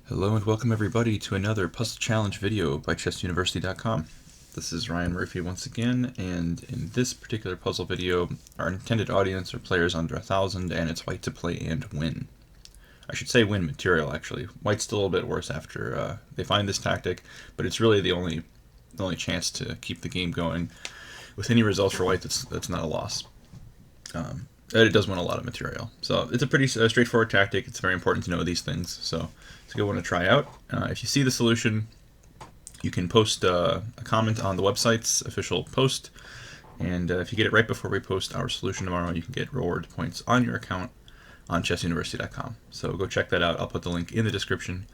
Hello and welcome everybody to another puzzle challenge video by ChessUniversity.com. This is Ryan Murphy once again, and in this particular puzzle video, our intended audience are players under 1,000, and it's white to play and win. I should say win material, actually. White's still a little bit worse after they find this tactic, but it's really the only chance to keep the game going with any results for white that's not a loss. It does win a lot of material. So it's a pretty straightforward tactic. It's very important to know these things. So it's a good one to try out. If you see the solution, you can post a comment on the website's official post. And if you get it right before we post our solution tomorrow, you can get reward points on your account on chessuniversity.com. So go check that out. I'll put the link in the description.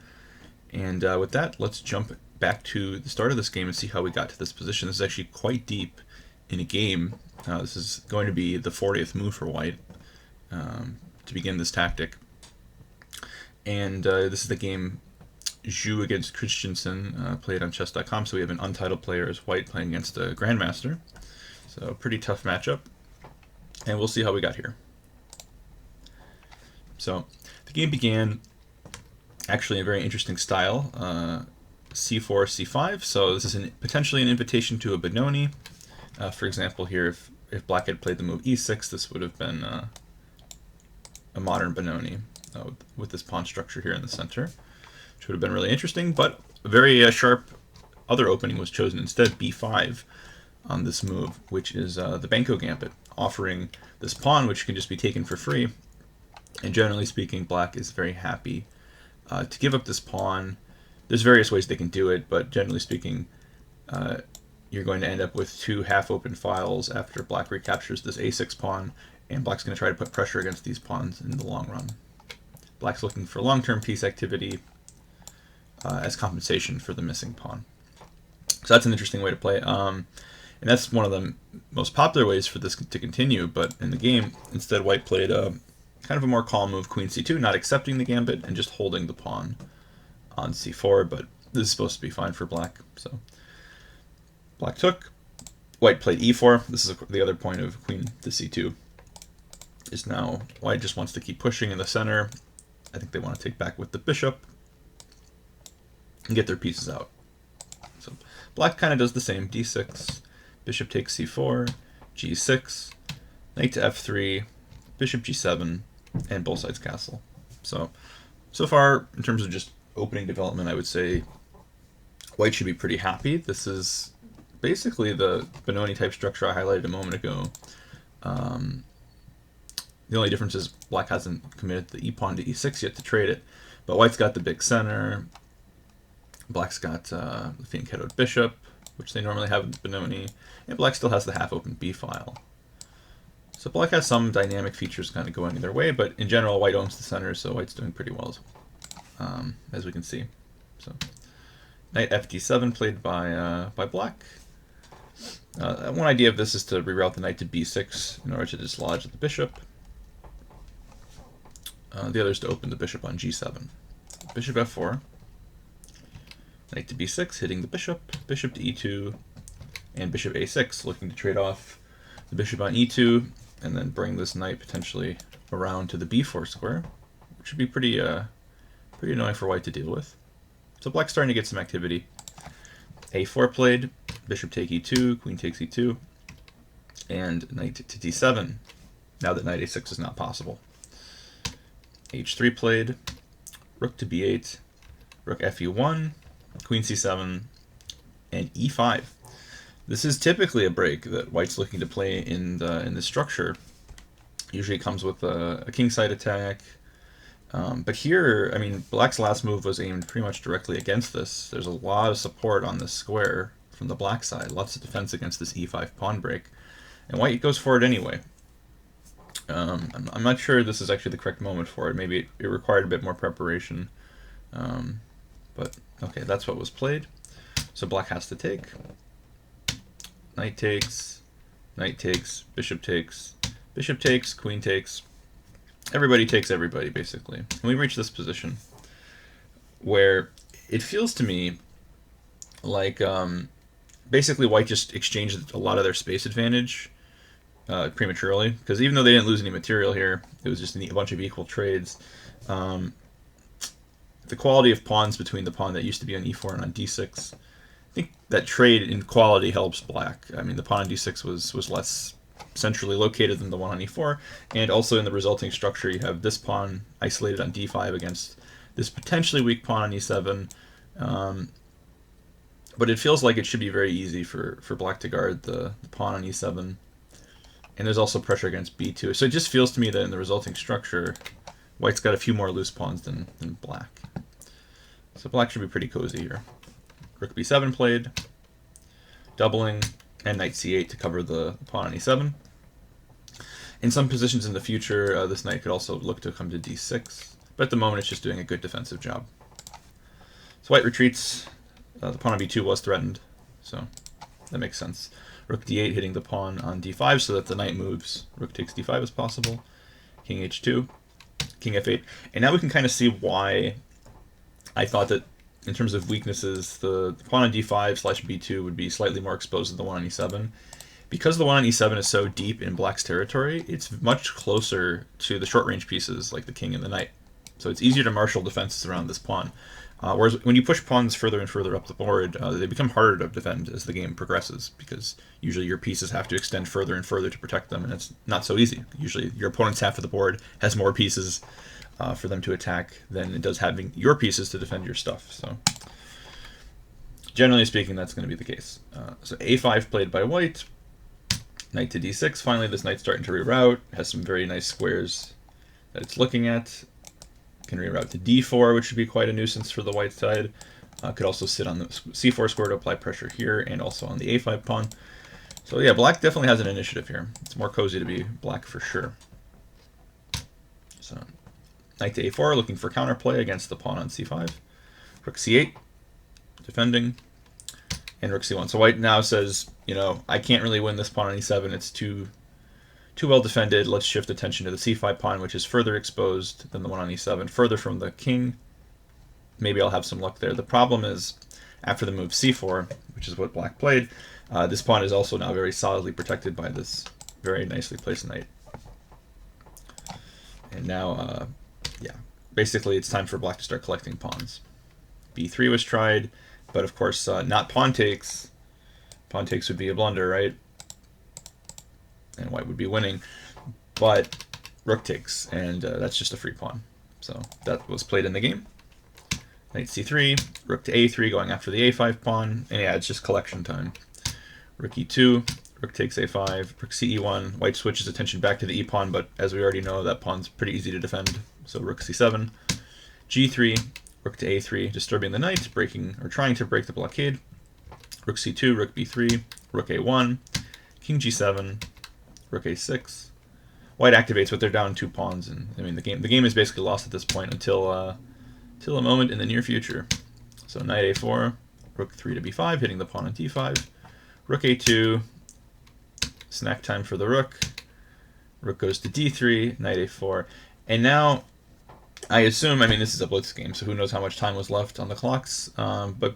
And with that, let's jump back to the start of this game and see how we got to this position. This is actually quite deep in a game. This is going to be the 40th move for white to begin this tactic. And this is the game Zhu against Christensen, played on chess.com. So we have an untitled player as white playing against a grandmaster. So pretty tough matchup. And we'll see how we got here. So the game began actually in a very interesting style. C4, C5. So this is potentially an invitation to a Benoni. For example, here, if black had played the move e6, this would have been a modern Benoni with this pawn structure here in the center, which would have been really interesting. But a very sharp other opening was chosen instead, b5 on this move, which is the Benko Gambit, offering this pawn which can just be taken for free. And generally speaking, black is very happy to give up this pawn. There's various ways they can do it, but generally speaking, you're going to end up with two half-open files after black recaptures this a6 pawn, and black's going to try to put pressure against these pawns in the long run. Black's looking for long-term piece activity as compensation for the missing pawn. So that's an interesting way to play, and that's one of the most popular ways for this to continue. But in the game, instead, white played a kind of a more calm move, queen c2, not accepting the gambit and just holding the pawn on c4. But this is supposed to be fine for black, so black took. White played e4. This is the other point of queen to c2. Is now white just wants to keep pushing in the center. I think they want to take back with the bishop and get their pieces out. So black kind of does the same. d6, bishop takes c4, g6, knight to f3, bishop g7, and both sides castle. So far, in terms of just opening development, I would say white should be pretty happy. This is basically the Benoni type structure I highlighted a moment ago. The only difference is black hasn't committed the e-pawn to e6 yet to trade it, but white's got the big center. Black's got the fianchettoed bishop, which they normally have in Benoni, and black still has the half-open b-file. So black has some dynamic features kind of going their way, but in general, white owns the center, so white's doing pretty well, as we can see. So knight fd7 played by black. One idea of this is to reroute the knight to b6 in order to dislodge the bishop. The other is to open the bishop on g7. Bishop f4, knight to b6, hitting the bishop to e2, and bishop a6, looking to trade off the bishop on e2, and then bring this knight potentially around to the b4 square, which would be pretty annoying for white to deal with. So black's starting to get some activity. a4 played, bishop take e2, queen takes e2, and knight to d7, now that knight a6 is not possible. h3 played, rook to b8, rook fe1, queen c7, and e5. This is typically a break that white's looking to play in the structure. Usually it comes with a kingside attack. But here, I mean, black's last move was aimed pretty much directly against this. There's a lot of support on this square from the black side, lots of defense against this e5 pawn break, and white goes for it anyway. I'm not sure this is actually the correct moment for it. Maybe it required a bit more preparation. But okay, that's what was played. So black has to take. Knight takes, bishop takes, queen takes. Everybody takes everybody, basically. And we reach this position where it feels to me like basically white just exchanged a lot of their space advantage prematurely, because even though they didn't lose any material here, it was just a bunch of equal trades. the quality of pawns between the pawn that used to be on e4 and on d6. I think that trade in quality helps black. I mean, the pawn on d6 was less centrally located than the one on e4, and also in the resulting structure you have this pawn isolated on d5 against this potentially weak pawn on e7. But it feels like it should be very easy for black to guard the pawn on e7. And there's also pressure against b2. So it just feels to me that in the resulting structure, white's got a few more loose pawns than black. So black should be pretty cozy here. Rook b7 played, doubling, and knight c8 to cover the pawn on e7. In some positions in the future, this knight could also look to come to d6. But at the moment, it's just doing a good defensive job. So white retreats. The pawn on b2 was threatened, so that makes sense. Rook d8 hitting the pawn on d5 so that the knight moves. Rook takes d5 as possible. King h2, king f8. And now we can kind of see why I thought that in terms of weaknesses, the pawn on d5 slash b2 would be slightly more exposed than the one on e7. Because the one on e7 is so deep in black's territory, it's much closer to the short range pieces like the king and the knight. So it's easier to marshal defenses around this pawn. Whereas when you push pawns further and further up the board, they become harder to defend as the game progresses, because usually your pieces have to extend further and further to protect them, and it's not so easy. Usually your opponent's half of the board has more pieces for them to attack than it does having your pieces to defend your stuff. So generally speaking, that's going to be the case. So a5 played by white, knight to d6. Finally, this knight's starting to reroute, has some very nice squares that it's looking at. Can reroute to d4, which would be quite a nuisance for the white side. Could also sit on the c4 square to apply pressure here, and also on the a5 pawn. So yeah, black definitely has an initiative here. It's more cozy to be black for sure. So knight to a4, looking for counterplay against the pawn on c5. Rook c8, defending, and rook c1. So white now says, you know, I can't really win this pawn on e7. It's too well defended. Let's shift attention to the c5 pawn, which is further exposed than the one on e7, further from the king. Maybe I'll have some luck there. The problem is, after the move c4, which is what black played, this pawn is also now very solidly protected by this very nicely placed knight. And now, yeah, basically it's time for black to start collecting pawns. b3 was tried, but of course not pawn takes. Pawn takes would be a blunder, right? And white would be winning, but rook takes, and that's just a free pawn. So that was played in the game. Knight c3, rook to a3, going after the a5 pawn, and yeah, it's just collection time. Rook e2, rook takes a5, rook ce1, white switches attention back to the e pawn, but as we already know, that pawn's pretty easy to defend, so rook c7, g3, rook to a3, disturbing the knight, breaking or trying to break the blockade, rook c2, rook b3, rook a1, king g7, rook a6. White activates, but they're down 2 pawns, and I mean the game is basically lost at this point until a moment in the near future. So knight a4, rook 3 to b5, hitting the pawn on d5, rook a2, snack time for the rook, rook goes to d3, knight a4, and now I assume, I mean this is a blitz game, so who knows how much time was left on the clocks, but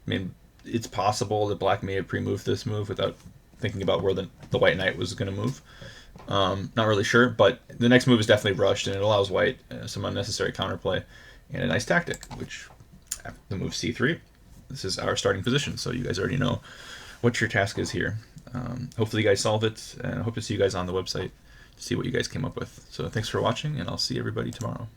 I mean it's possible that black may have pre-moved this move without thinking about where the white knight was going to move. Not really sure, but the next move is definitely rushed, and it allows white some unnecessary counterplay and a nice tactic, which after the move c3, this is our starting position, so you guys already know what your task is here. Hopefully you guys solve it, and I hope to see you guys on the website to see what you guys came up with. So thanks for watching, and I'll see everybody tomorrow.